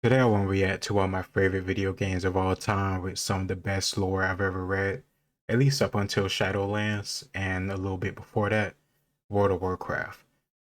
Today I want to react to one of my favorite video games of all time with some of the best lore I've ever read, at least up until Shadowlands and a little bit before that, World of Warcraft.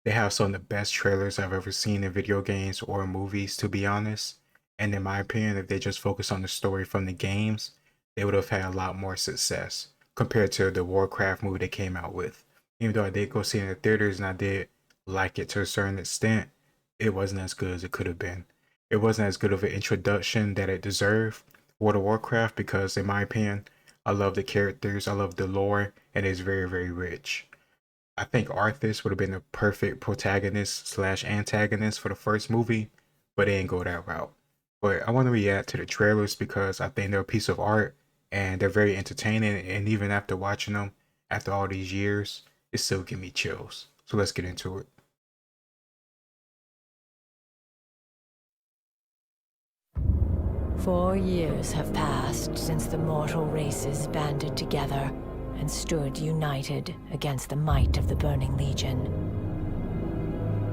They have some of the best trailers I've ever seen in video games or movies, to be honest, and in my opinion, if they just focus on the story from the games, they would have had a lot more success compared to the Warcraft movie they came out with. Even though I did go see it in the theaters and I did like it to a certain extent, it wasn't as good as it could have been. It wasn't as good of an introduction that it deserved, World of Warcraft, because in my opinion, I love the characters, I love the lore, and it's very, very rich. I think Arthas would have been the perfect protagonist slash antagonist for the first movie, but they didn't go that route. But I want to react to the trailers because I think they're a piece of art and they're very entertaining. And even after watching them, after all these years, it still give me chills. So let's get into it. 4 years have passed since the mortal races banded together and stood united against the might of the Burning Legion.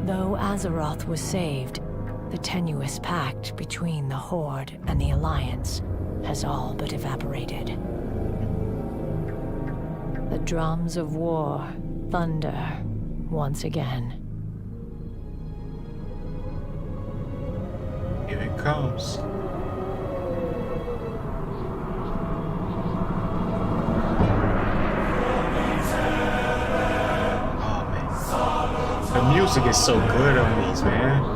Though Azeroth was saved, the tenuous pact between the Horde and the Alliance has all but evaporated. The drums of war thunder once again. Here it comes. The music is so good on these, man.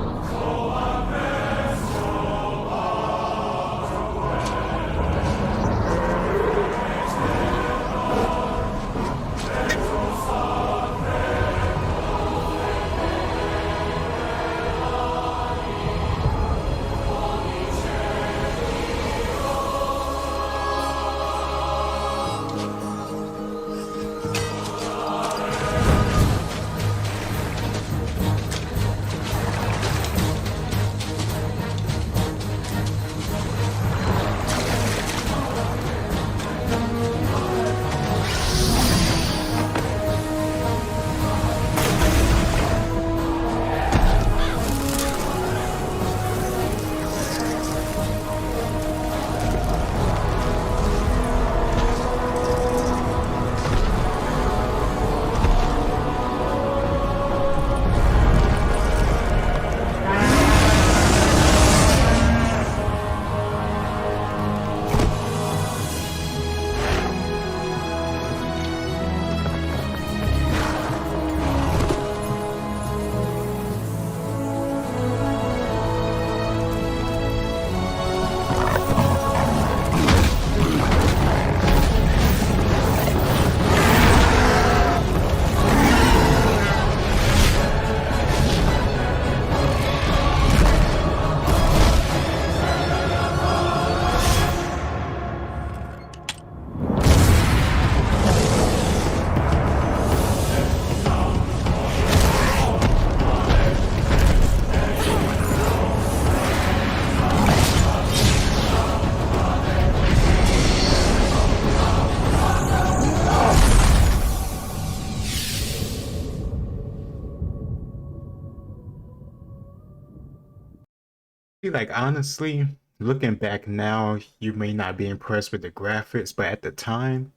Like honestly, looking back now, you may not be impressed with the graphics, but at the time,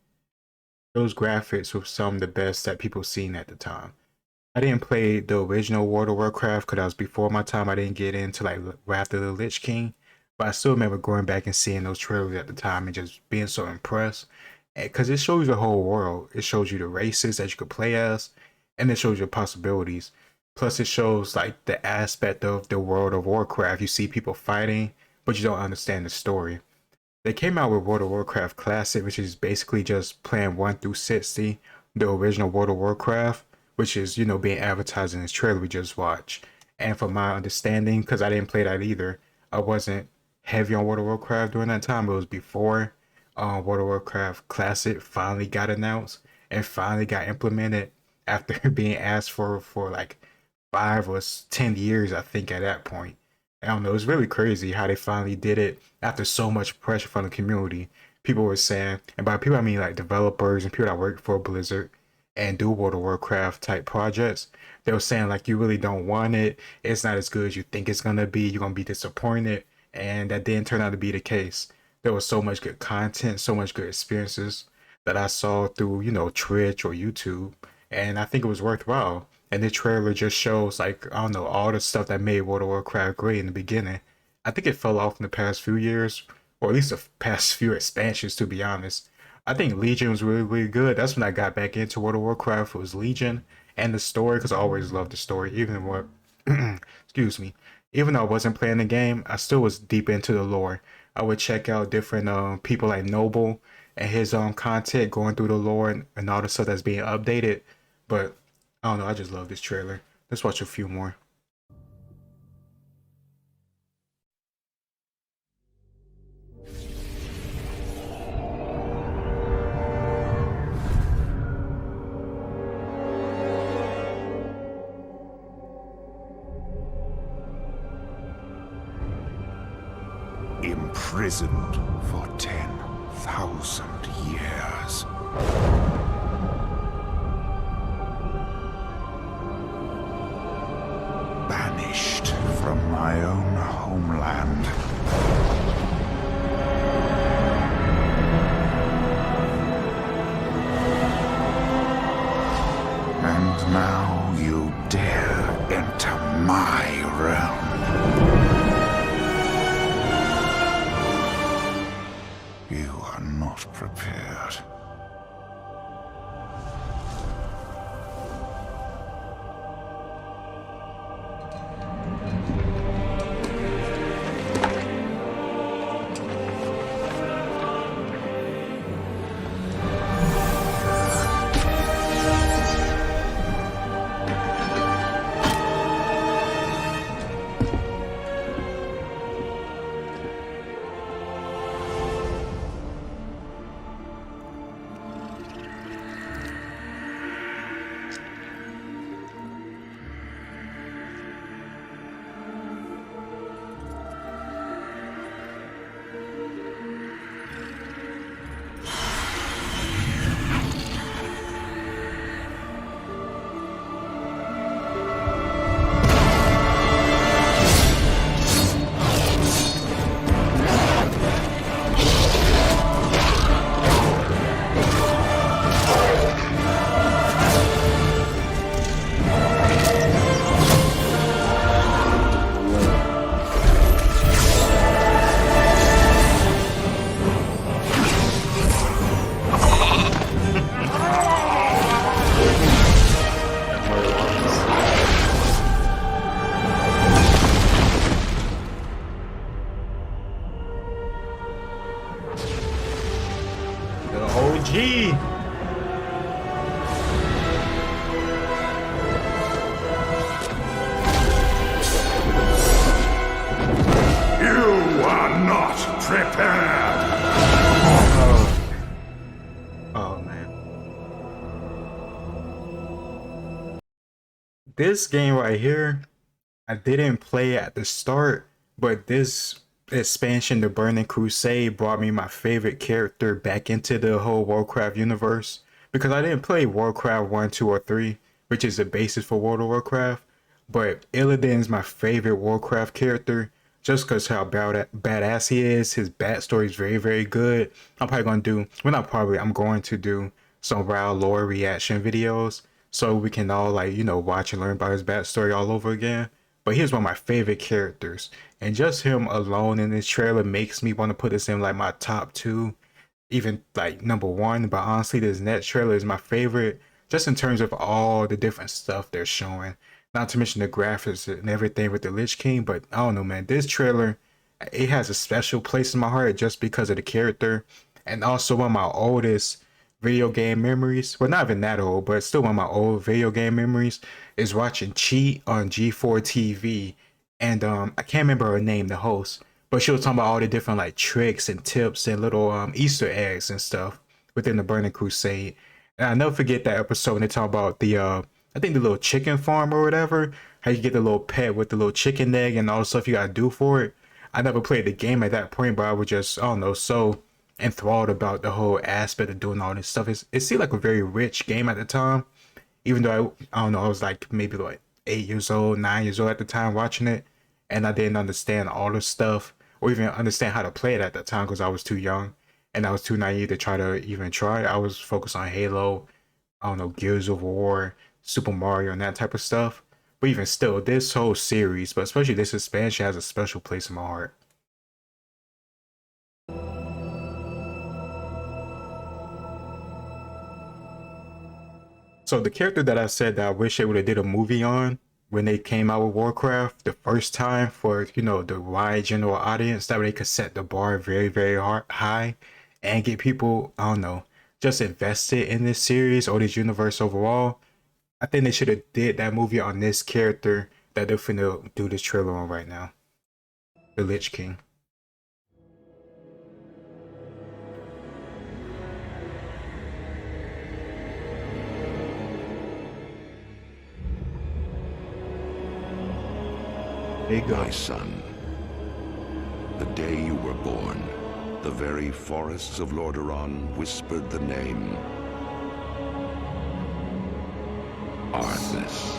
those graphics were some of the best that people seen at the time. I didn't play the original World of Warcraft because that was before my time. I didn't get into like Wrath of the Lich King, but I still remember going back and seeing those trailers at the time and just being so impressed. Because it shows you the whole world. It shows you the races that you could play as, and it shows you possibilities. Plus, it shows like the aspect of the World of Warcraft. You see people fighting, but you don't understand the story. They came out with World of Warcraft Classic, which is basically just playing 1 through 60, the original World of Warcraft, which is, being advertised in this trailer we just watched. And from my understanding, because I didn't play that either, I wasn't heavy on World of Warcraft during that time. It was before World of Warcraft Classic finally got announced and finally got implemented after being asked for like 5 or 10 years, I think, at that point. I don't know. It's really crazy how they finally did it after so much pressure from the community. People were saying, and by people I mean like developers and people that work for Blizzard and do World of Warcraft type projects. They were saying like you really don't want it. It's not as good as you think it's gonna be. You're gonna be disappointed. and that didn't turn out to be the case. There was so much good content, so much good experiences that I saw through, Twitch or YouTube, and I think it was worthwhile. And the trailer just shows, like, I don't know, all the stuff that made World of Warcraft great in the beginning. I think it fell off in the past few years, or at least the past few expansions, to be honest. I think Legion was really, really good. That's when I got back into World of Warcraft. It was Legion and the story, because I always loved the story, even what, excuse me, even though I wasn't playing the game, I still was deep into the lore. I would check out different people like Noble and his content, going through the lore and all the stuff that's being updated. But I don't know, I just love this trailer. Let's watch a few more. Imprisoned for 10,000 years. Banished from my own homeland. And now you dare enter my realm. You are not prepared. The OG. You are not prepared! Oh man. This game right here, I didn't play at the start, but this expansion, the Burning Crusade, brought me my favorite character back into the whole Warcraft universe. Because I didn't play Warcraft 1, 2, or 3, which is the basis for World of Warcraft. But Illidan's my favorite Warcraft character, just because how badass he is. His backstory is very, very good. I'm probably going to do, well, not probably, I'm going to do some raw lore reaction videos so we can all, like, watch and learn about his backstory all over again. But he's one of my favorite characters, and just him alone in this trailer makes me want to put this in like my top two, even like number one. But honestly, this next trailer is my favorite, just in terms of all the different stuff they're showing. Not to mention the graphics and everything with the Lich King. But I don't know, man. This trailer, it has a special place in my heart just because of the character, and also one of my oldest video game memories. Well, not even that old, but still one of my old video game memories is watching Cheat on G4 TV. And I can't remember her name, the host, but she was talking about all the different like tricks and tips and little Easter eggs and stuff within the Burning Crusade. And I never forget that episode when they talk about the I think the little chicken farm or whatever, how you get the little pet with the little chicken egg and all the stuff you gotta do for it. I never played the game at that point, but I was just, I don't know, so enthralled about the whole aspect of doing all this stuff. It seemed like a very rich game at the time, even though I don't know, I was like maybe like 8 years old, 9 years old at the time watching it, and I didn't understand all the stuff or even understand how to play it at that time because I was too young and I was too naive to try to even try. I was focused on Halo, I don't know, Gears of War, Super Mario, and that type of stuff. But even still, this whole series, but especially this expansion, has a special place in my heart. So the character that I said that I wish they would have did a movie on when they came out with Warcraft the first time for, you know, the wide general audience, that way they could set the bar very, very high and get people, I don't know, just invested in this series or this universe overall. I think they should have did that movie on this character that they're finna do this trailer on right now, the Lich King. My son, the day you were born, the very forests of Lordaeron whispered the name Arthas.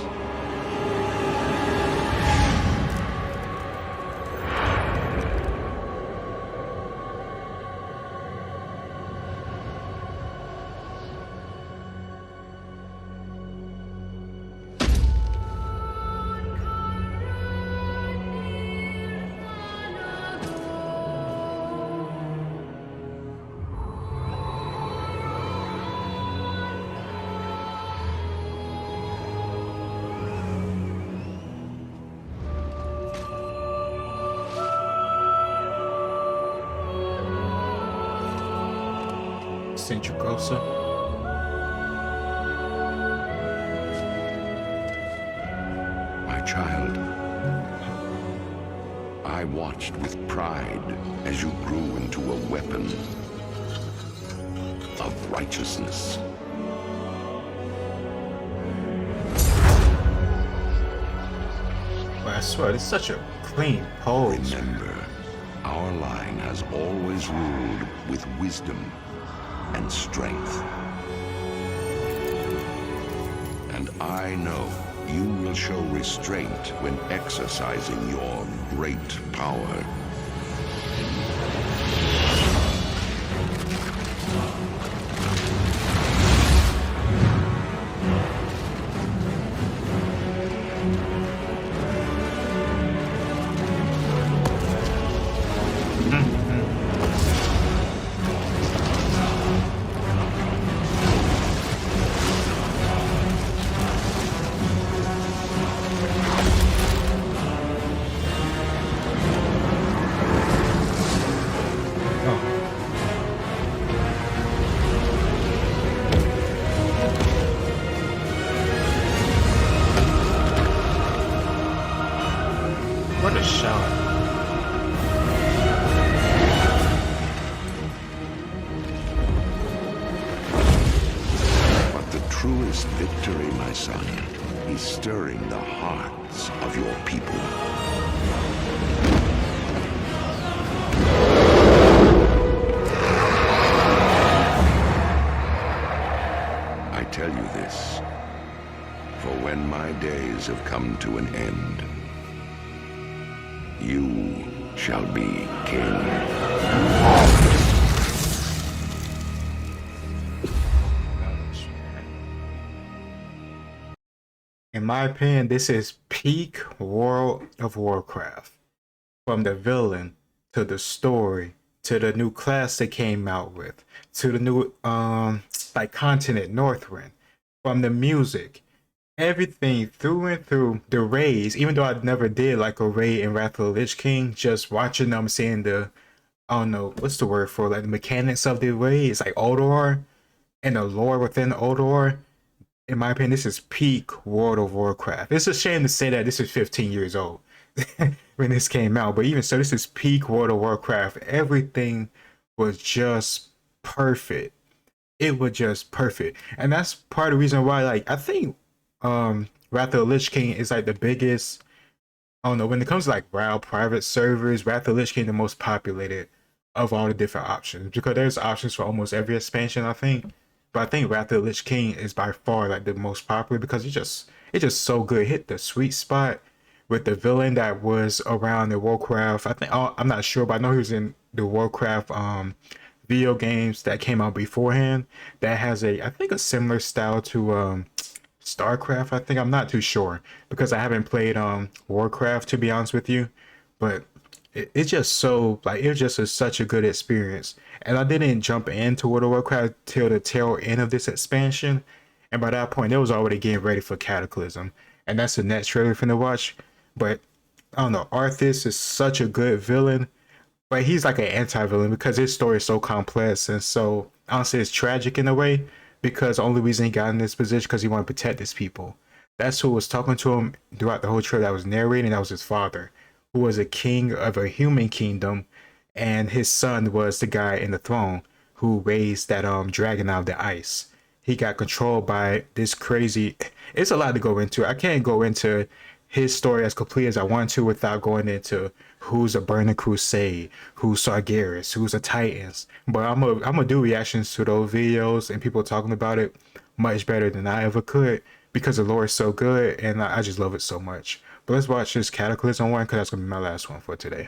Centricosa. My child, I watched with pride as you grew into a weapon of righteousness. But I swear, it's such a clean pose. Remember, our line has always ruled with wisdom and strength. And I know you will show restraint when exercising your great power. What a shot. But the truest victory, my son, is stirring the hearts of your people. I tell you this, for when my days have come to an end, you shall be king. In my opinion, this is peak World of Warcraft. From the villain, to the story, to the new class they came out with, to the new like continent, Northrend, from the music, everything through and through. The raids, even though I never did like a raid in Wrath of the Lich King, just watching them, seeing the, I don't know what's the word for, like the mechanics of the raid. It's like Odor and the lore within Odor. In my opinion, this is peak World of Warcraft. It's a shame to say that this is 15 years old when this came out, but even so, this is peak World of Warcraft. Everything was just perfect. It was just perfect, and that's part of the reason why, like, I think Wrath of the Lich King is like the biggest. I don't know, when it comes to like WoW private servers, Wrath of the Lich King the most populated of all the different options, because there's options for almost every expansion, I think. But I think Wrath of the Lich King is by far like the most popular because it's just so good. It hit the sweet spot with the villain that was around the Warcraft. I think I'm not sure, but I know he was in the Warcraft video games that came out beforehand. That has a, I think, a similar style to StarCraft. I think, I'm not too sure because I haven't played Warcraft, to be honest with you, but it's just so like, it was just such a good experience. And I didn't jump into World of Warcraft till the tail end of this expansion, and by that point, it was already getting ready for Cataclysm, and that's the next trailer for to watch. But I don't know, Arthas is such a good villain, but he's like an anti-villain because his story is so complex and so, honestly, it's tragic in a way, because the only reason he got in this position because he wanted to protect his people. That's who was talking to him throughout the whole trailer, that was narrating. That was his father, who was a king of a human kingdom, and his son was the guy in the throne who raised that dragon out of the ice. He got controlled by this crazy, it's a lot to go into. I can't go into his story as complete as I want to without going into who's a Burning Crusade, who's Sargeras, who's a Titans. But I'm gonna do reactions to those videos and people talking about it much better than I ever could, because the lore is so good and I just love it so much. But let's watch this Cataclysm one because that's gonna be my last one for today.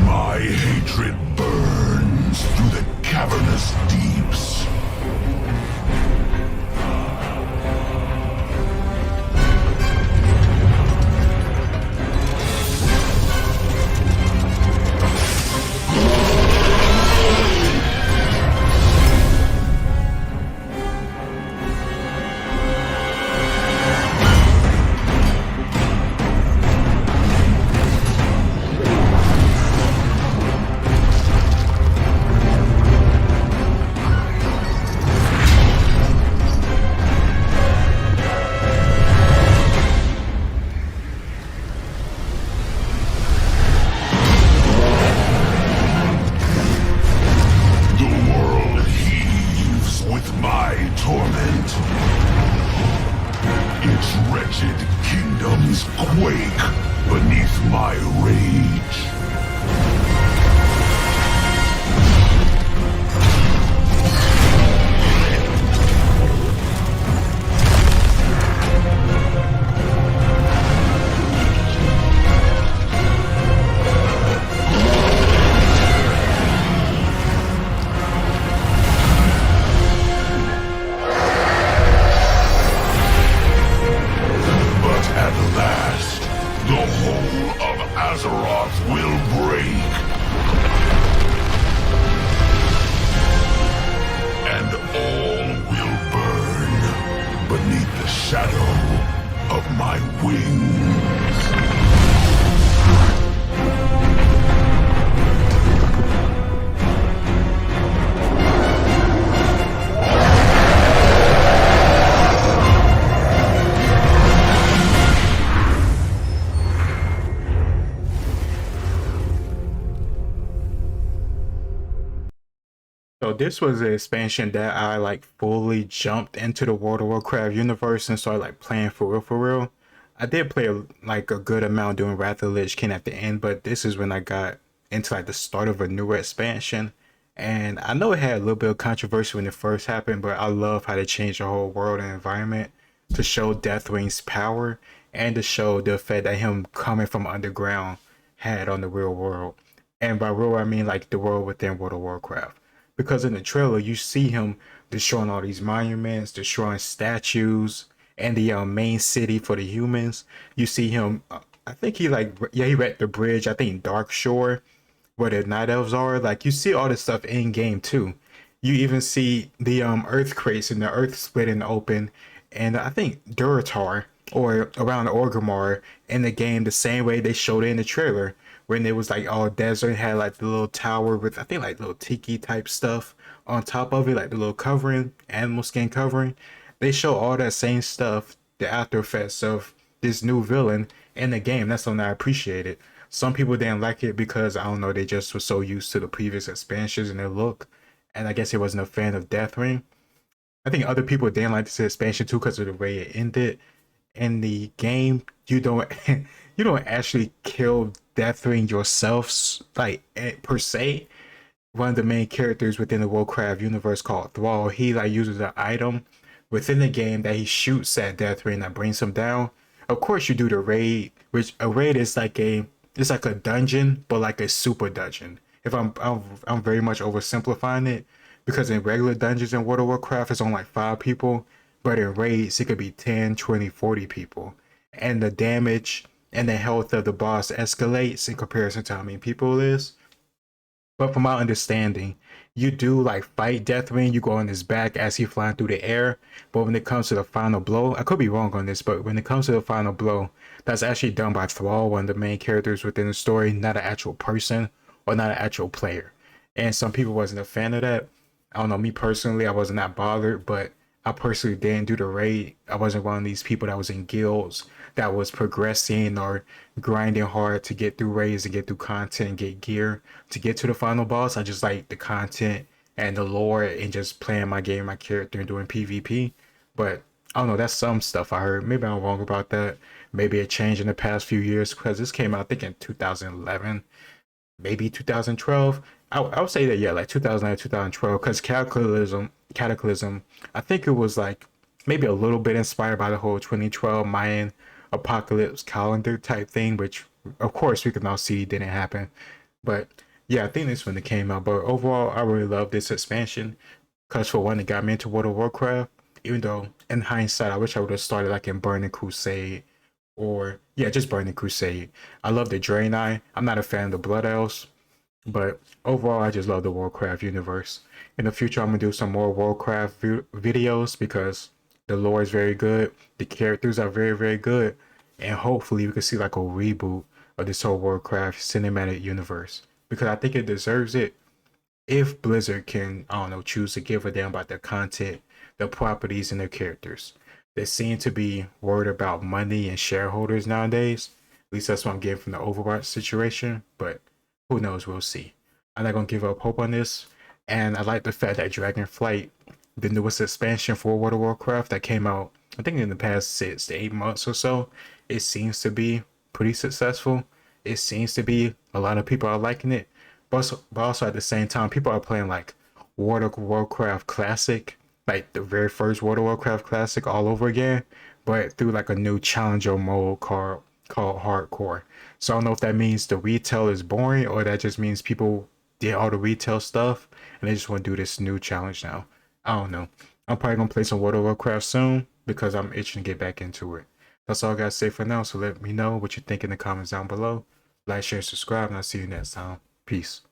My hatred burns through the cavernous deeps. Torment. Its wretched kingdoms quake beneath my rage. Will break, and all will burn beneath the shadow of my wings. So this was an expansion that I like fully jumped into the World of Warcraft universe and started like playing for real for real. I did play like a good amount doing Wrath of the Lich King at the end, but this is when I got into like the start of a newer expansion. And I know it had a little bit of controversy when it first happened, but I love how they changed the whole world and environment to show Deathwing's power and to show the effect that him coming from underground had on the real world. And by real, I mean like the world within World of Warcraft. Because in the trailer, you see him destroying all these monuments, destroying statues, and the main city for the humans. You see him, I think he like, yeah, he wrecked the bridge, I think Dark Shore, where the night elves are. Like, you see all this stuff in game too. You even see the earthquakes and the earth splitting open, and I think Duratar or around Orgrimmar in the game the same way they showed it in the trailer, when it was like all desert, had like the little tower with, I think, like little tiki type stuff on top of it, like the little covering, animal skin covering. They show all that same stuff, the after effects of this new villain in the game. That's something I appreciate it. Some people didn't like it because, I don't know, they just were so used to the previous expansions and their look. and I guess he wasn't a fan of Deathwing. I think other people didn't like this expansion too because of the way it ended. In the game, you don't you don't actually kill Deathwing yourself, like per se. One of the main characters within the Warcraft universe called Thrall, he like uses an item within the game that he shoots at Deathwing that brings him down. Of course, you do the raid, which a raid is like it's like a dungeon, but like a super dungeon. If I'm very much oversimplifying it, because in regular dungeons in World of Warcraft, it's only like 5 people, but in raids, it could be 10, 20, 40 people. And the damage and the health of the boss escalates in comparison to how many people it is. But from my understanding, you do like fight Deathwing, you go on his back as he flying through the air. But when it comes to the final blow, I could be wrong on this, but when it comes to the final blow, that's actually done by Thrall, one of the main characters within the story, not an actual person or not an actual player. And some people wasn't a fan of that. I don't know, me personally, I wasn't that bothered, but I personally didn't do the raid. I wasn't one of these people that was in guilds that was progressing or grinding hard to get through raids and get through content and get gear to get to the final boss. I just like the content and the lore and just playing my game, my character, and doing PvP. But I don't know, that's some stuff I heard. Maybe I'm wrong about that. Maybe it changed in the past few years because this came out, I think, in 2011, maybe 2012. I would say that, yeah, like 2009, 2012, because Cataclysm, I think it was like maybe a little bit inspired by the whole 2012 Mayan apocalypse calendar type thing, which of course we can now see didn't happen. But yeah, I think this when it came out. But overall, I really love this expansion because for one, it got me into World of Warcraft. Even though in hindsight, I wish I would have started like in Burning Crusade or yeah, just Burning Crusade. I love the Draenei. I'm not a fan of the Blood Elves, but overall, I just love the Warcraft universe. In the future, I'm gonna do some more Warcraft videos because the lore is very good, the characters are very, very good, and hopefully we can see like a reboot of this whole Warcraft cinematic universe because I think it deserves it if Blizzard can, I don't know, choose to give a damn about their content, their properties, and their characters. They seem to be worried about money and shareholders nowadays. At least that's what I'm getting from the Overwatch situation, but who knows, we'll see. I'm not gonna give up hope on this. And I like the fact that Dragonflight, the newest expansion for World of Warcraft that came out, I think in the past 6 to 8 months or so, it seems to be pretty successful. It seems to be a lot of people are liking it. But also at the same time, people are playing like World of Warcraft Classic, like the very first World of Warcraft Classic all over again, but through like a new challenger mode called Hardcore. So I don't know if that means the retail is boring or that just means people did all the retail stuff and they just want to do this new challenge now. I don't know. I'm probably gonna play some World of Warcraft soon because I'm itching to get back into it. That's all I gotta say for now. So let me know what you think in the comments down below. Like, share, subscribe, and I'll see you next time. Peace.